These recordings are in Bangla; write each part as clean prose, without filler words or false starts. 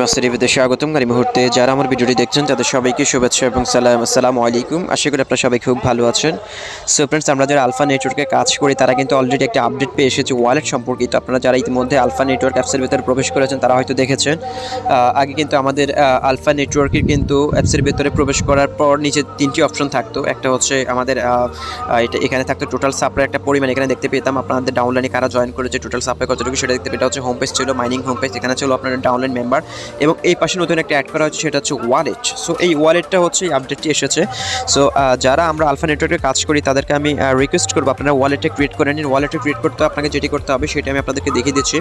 মাস্টারটিভিতে স্বাগতম। এই মুহূর্তে যারা আমার ভিডিওটি দেখছেন তাদের সবাইকে শুভেচ্ছা এবং আসসালামু আলাইকুম। আশা করি আপনারা সবাই খুব ভালো আছেন। সো ফ্রেন্ডস, আমরা যারা আলফা নেটওয়ার্কে কাজ করি তারা কিন্তু অলরেডি একটা আপডেট পেয়ে এসেছে ওয়ালেট সম্পর্কিত। আপনারা যারা ইতিমধ্যে আলফা নেটওয়ার্ক অ্যাপসের ভিতরে প্রবেশ করেছেন তারা হয়তো দেখেছেন আগে কিন্তু আমাদের আলফা নেটওয়ার্কের কিন্তু অ্যাপসের ভিতরে প্রবেশ করার পর নিচে তিনটি অপশন থাকতো। একটা হচ্ছে আমাদের এটা এখানে থাকতো টোটাল সাপ্লাই একটা পরিমাণ এখানে দেখতে পেতাম। আপনাদের ডাউনলাইনে কারা জয়েন করেছে, টোটাল সাপ্লাই কতটুকু সেটা দেখতে পেতাম। এটা হচ্ছে হোম পেজ ছিল, মাইনিং হোম পেজ। এখানে ছিল আপনার ডাউনলাইন মেম্বার এবং এই পাশে নতুন একটা অ্যাড করা হচ্ছে, সেটা হচ্ছে ওয়ালেট। সো এই ওয়ালেটটা হচ্ছে এই আপডেটটি এসেছে। সো যারা আমরা আলফা নেটওয়ার্কে কাজ করি তাদেরকে আমি রিকোয়েস্ট করবো আপনারা ওয়ালেটে ক্রিয়েট করে নিন। ওয়ালেটে ক্রিয়েট করতে আপনাকে যেটি করতে হবে সেটা আমি আপনাদেরকে দেখিয়ে দিচ্ছি।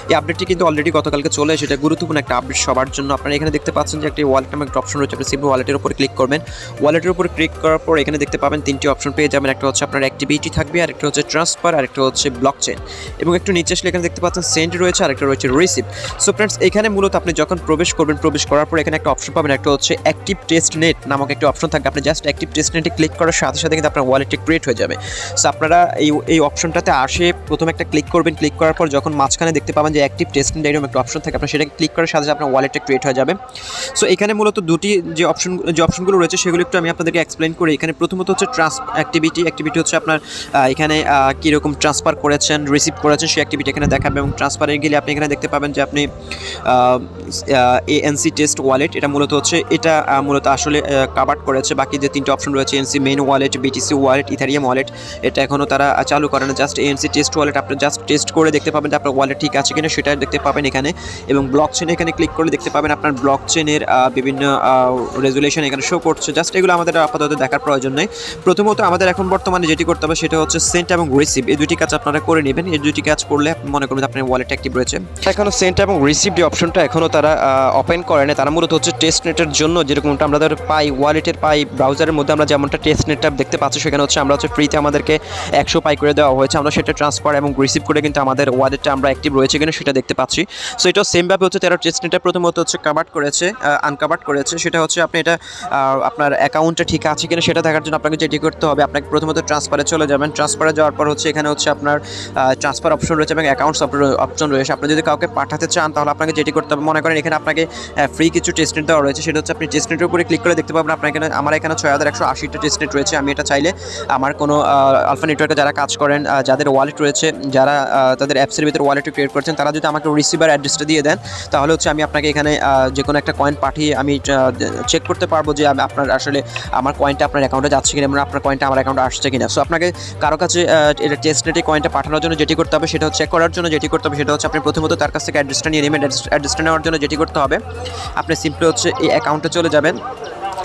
এই আপডেটটি কিন্তু অলরেডি গতকালকে চলে এসেছে, এটা গুরুত্বপূর্ণ একটা আপডেট সবার জন্য। আপনারা এখানে দেখতে পাচ্ছেন যে একটি ওয়ালেট নামে একটা অপশন রয়েছে। আপনি সিম্পল ওয়ালেটের উপর ক্লিক করবেন। ওয়ালেটের উপর ক্লিক করার পর এখানে দেখতে পাবেন তিনটি অপশন পেয়ে যাবেন। একটা হচ্ছে আপনার অ্যাক্টিভিটি থাকবে, আর একটা হচ্ছে ট্রান্সফার, আর একটা হচ্ছে ব্লকচেন। এবং একটু নিচে আসলে এখানে দেখতে পাচ্ছেন সেন্ড রয়েছে, আর একটা রয়েছে রিসিভ। সো ফ্রেন্ডস, এখানে মূলত আপনি যখন প্রবেশ করবেন, প্রবেশ করার পর এখানে একটা অপশন পাবেন, একটা হচ্ছে অ্যাক্টিভ টেস্ট নেট নামক একটা অপশন থাকবে। আপনি জাস্ট অ্যাক্টিভ টেস্ট নেটে ক্লিক করার সাথে সাথে কিন্তু আপনার ওয়ালেটটি ক্রিয়েট হয়ে যাবে। সো আপনারা এই অপশনটাতে আসে প্রথমে একটা ক্লিক করবেন। ক্লিক করার পর যখন মাঝখানে দেখতে পাবেন যে অ্যাক্টিভ টেস্ট নেট এরকম একটা অপশন থাকে, আপনার সেটাকে ক্লিক করার সাথে সাথে আপনার ওয়ালেটটা ক্রিয়েট হয়ে যাবে। সো এখানে মূলত দুটি যে অপশনগুলো রয়েছে সেগুলো একটু আমি আপনাদেরকে এক্সপ্লেন করি। এখানে প্রথমত হচ্ছে অ্যাক্টিভিটি হচ্ছে আপনার এখানে কীরকম ট্রান্সফার করেছেন, রিসিভ করেছেন সেই অ্যাক্টিভিটি এখানে দেখাবে। এবং ট্রান্সফারে গেলে আপনি এখানে দেখতে পাবেন যে আপনি এএনসি টেস্ট ওয়ালেট, এটা মূলত হচ্ছে এটা মূলত আসলে কাভার করেছে। বাকি যে তিনটে অপশন রয়েছে ANC main wallet, BTC wallet, Ethereum wallet, এটা এখনও তারা চালু করে না। জাস্ট এএনসি টেস্ট ওয়ালেট আপনি জাস্ট টেস্ট করে দেখতে পাবেন যে আপনার ওয়ালেট ঠিক আছে কিনা, সেটা দেখতে পাবেন এখানে। এবং ব্লকচেন এখানে ক্লিক করে দেখতে পাবেন আপনার ব্লকচেনের বিভিন্ন রেজুলেশন এখানে শো করছে। জাস্ট এগুলো আমাদের আপাতত দেখার প্রয়োজন নেই। প্রথমত আমাদের এখন বর্তমানে যেটি করতে হবে সেটা হচ্ছে সেন্ট এবং রিসিভ। এই দুটি কাজ আপনারা করে নেবেন। এই দুটি কাজ করলে আপনি মনে করবেন আপনার ওয়ালেট অ্যাক্টিভ রয়েছে। এখনও সেন্ট এবং রিসিভ যে অপশনটা এখনও তারা ওপেন করে না। তারা মূলত হচ্ছে টেস্ট নেটের জন্য যেরকমটা আমরা পাই ওয়ালেটের পাই ব্রাউজারের মধ্যে আমরা যেমনটা টেস্ট নেটটা দেখতে পাচ্ছি, সেখানে হচ্ছে আমরা হচ্ছে ফ্রিতে আমাদেরকে 100 পাই করে দেওয়া হয়েছে। আমরা সেটা ট্রান্সফার এবং রিসিভ করে কিন্তু আমাদের ওয়ালেটটা আমরা অ্যাক্টিভ রয়েছে কিনা সেটা দেখতে পাচ্ছি। সো এটা সেমভাবে হচ্ছে তারা টেস্ট নেটটা প্রথমত হচ্ছে কাভার করেছে, আনকাভার করেছে। সেটা হচ্ছে আপনি এটা আপনার অ্যাকাউন্টটা ঠিক আছে কিনা সেটা দেখার জন্য আপনাকে যেটি করতে হবে, আপনাকে প্রথমত ট্রান্সফারে চলে যাবেন। ট্রান্সফারে যাওয়ার পর হচ্ছে এখানে হচ্ছে আপনার ট্রান্সফার অপশন রয়েছে এবং অ্যাকাউন্টস অপশন রয়েছে। আপনি যদি কাউকে পাঠাতে চান তাহলে আপনাকে যেটি করতে হবে, মনে করেন এখানে আপনাকে ফ্রি কিছু টেস্ট নেট দেওয়া রয়েছে, সেটা হচ্ছে আপনি টেস্ট নেটের উপরে ক্লিক করে দেখতে পাবেন আপনার এখানে আমার এখানে 6180টা টেস্ট নেট রয়েছে। আমি এটা চাইলে আমার কোনো আলফা নেটওয়ার্কে যারা কাজ করেন, যাদের ওয়ালেট রয়েছে, যারা তাদের অ্যাপসের ভিতরে ওয়ালেট ক্রিয়েট করছেন, তারা যদি আমাকে রিসিভার অ্যাড্রেসটা দিয়ে দেন তাহলে হচ্ছে আমি আপনাকে এখানে যে কোনো একটা কয়েন পাঠিয়ে আমি চেক করতে পারবো যে আপনার আসলে আমার কয়েনটা আপনার অ্যাকাউন্টে যাচ্ছে কিনা এবং আপনার কয়েনটা আমার অ্যাকাউন্টে আসছে কিনা। সো আপনাকে কারো কাছে এটা টেস্ট নেটে কয়েনটা পাঠানোর জন্য যেটি করতে হবে সেটা হচ্ছে চেক করার জন্য যেটি করতে হবে সেটা হচ্ছে আপনি প্রথমত তার কাছ থেকে অ্যাড্রেসটা নিয়ে নেবেন। অ্যাড্রেসটা নেওয়ার জন্য যেটি করতে হবে, আপনি সিম্পলি হচ্ছে এই অ্যাকাউন্টে চলে যাবেন।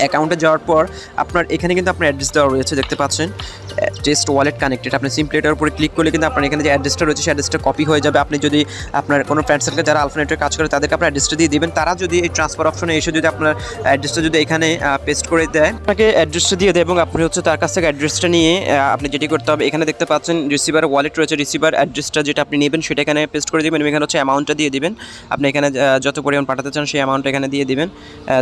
অ্যাকাউন্টে যাওয়ার পর আপনার এখানে কিন্তু আপনার অ্যাড্রেস দেওয়া রয়েছে, দেখতে পাচ্ছেন টেস্ট ওয়ালেট কানেক্টেড। আপনি সিম্পলি এটার উপরে ক্লিক করলে কিন্তু আপনার এখানে যে অ্যাড্রেসটা রয়েছে সেই অ্যাড্রেসটা কপি হয়ে যাবে। আপনি যদি আপনার কোনো ফ্রেন্ড সার্কেল যারা আলফা নেটওয়ার্কে কাজ করে তাদেরকে আপনার অ্যাড্রেসটা দিয়ে দিবেন। তারা যদি এই ট্রান্সফার অপশনে এসে যদি আপনার অ্যাড্রেসটা যদি এখানে পেস্ট করে দেয়, আপনাকে অ্যাড্রেসটা দিয়ে দেয় এবং আপনি হচ্ছে তার কাছ থেকে অ্যাড্রেসটা নিয়ে আপনি যেটি করতে হবে, এখানে দেখতে পাচ্ছেন রিসিভার ওয়ালেট রয়েছে। রিসিভার অ্যাড্রেসটা যেটা আপনি নেবেন সেটা এখানে পেস্ট করে দেবেন এবং এখানে হচ্ছে অ্যামাউন্টটা দিয়ে দিবেন। আপনি এখানে যত পরিমাণ পাঠাতে চান সেই অ্যামাউন্টটা এখানে দিয়ে দিবেন।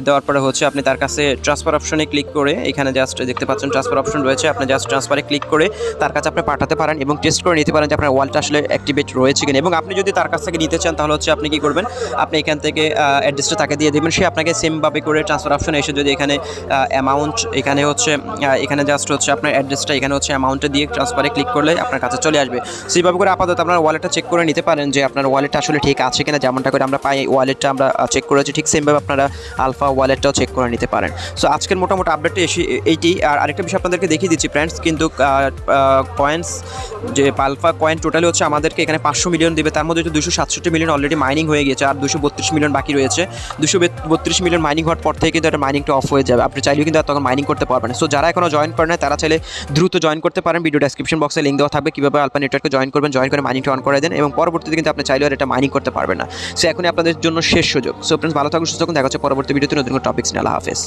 দেওয়ার পরে হচ্ছে আপনি তার কাছে ট্রান্সফার অপশনে ক্লিক করে এখানে জাস্ট দেখতে পাচ্ছেন ট্রান্সফার অপশন রয়েছে। আপনি জাস্ট ট্রান্সফারে ক্লিক করে তার কাছে আপনি পাঠাতে পারেন এবং টেস্ট করে নিতে পারেন যে আপনার ওয়ালেটটা আসলে অ্যাক্টিভেট রয়েছে কিনা। এবং আপনি যদি তার কাছ থেকে নিতে চান তাহলে হচ্ছে আপনি কী করবেন, আপনি এখান থেকে অ্যাড্রেসটা তাকে দিয়ে দেবেন। সে আপনাকে সেমভাবে করে ট্রান্সফার অপশনে এসে যদি এখানে অ্যামাউন্ট এখানে হচ্ছে এখানে জাস্ট হচ্ছে আপনার অ্যাড্রেসটা এখানে হচ্ছে অ্যামাউন্টটা দিয়ে ট্রান্সফারে ক্লিক করলে আপনার কাছে চলে আসবে। সেইভাবে করে আপাতত আপনার ওয়ালেটটা চেক করে নিতে পারেন যে আপনার ওয়ালেটটা আসলে ঠিক আছে কিনা। যেমনটা করে আমরা পাই ওয়ালেটটা আমরা চেক করেছি, ঠিক সেমভাবে আপনারা আলফা ওয়ালেটটাও চেক করে নিতে পারেন। সো আজকের মোটামুটি আপডেটটা এইটি। আর আরেকটা বিষয় আপনাদেরকে দেখিয়ে দিচ্ছি ফ্রেন্ডস, কিন্তু কয়েন্স যে আলফা কয়েন টোটালি হচ্ছে আমাদেরকে এখানে 500 মিলিয়ন দেবে। তার মধ্যে 267 মিলিয়ন অলরেডি মাইনিং হয়ে গেছে, আর 232 মিলিয়ন বাকি রয়েছে। 232 মিলিয়ন মাইনিং হওয়ার পর থেকে কিন্তু একটা মাইনিংটা অফ হয়ে যাবে। আপনি চাইলেও কিন্তু তখন মাইনিং করতে পারবেন। সো যারা এখনও জয়েন করেন না তারা চাইলে দ্রুত জয়েন করতে পারেন। ভিডিও ডেসক্রিপশন বক্সে লিঙ্ক দেওয়া থাকবে কীভাবে আলফা নেটওয়ার্কে জয়েন করবেন। জয়েন করে মাইনিংটা অন করে দেন এবং পরবর্তীতে কিন্তু আপনি চাইলেও এটা মাইনিং করতে পারবেন না। সো এখনই আপনাদের জন্য শেষ সুযোগ। সো ফ্রেন্ডস, ভালো থাকুন, সুস্থ থাকুন। দেখা হচ্ছে পরবর্তী ভিডিওতে নতুন কোনো টপিকস নিয়ে। আল্লাহ হাফেজ।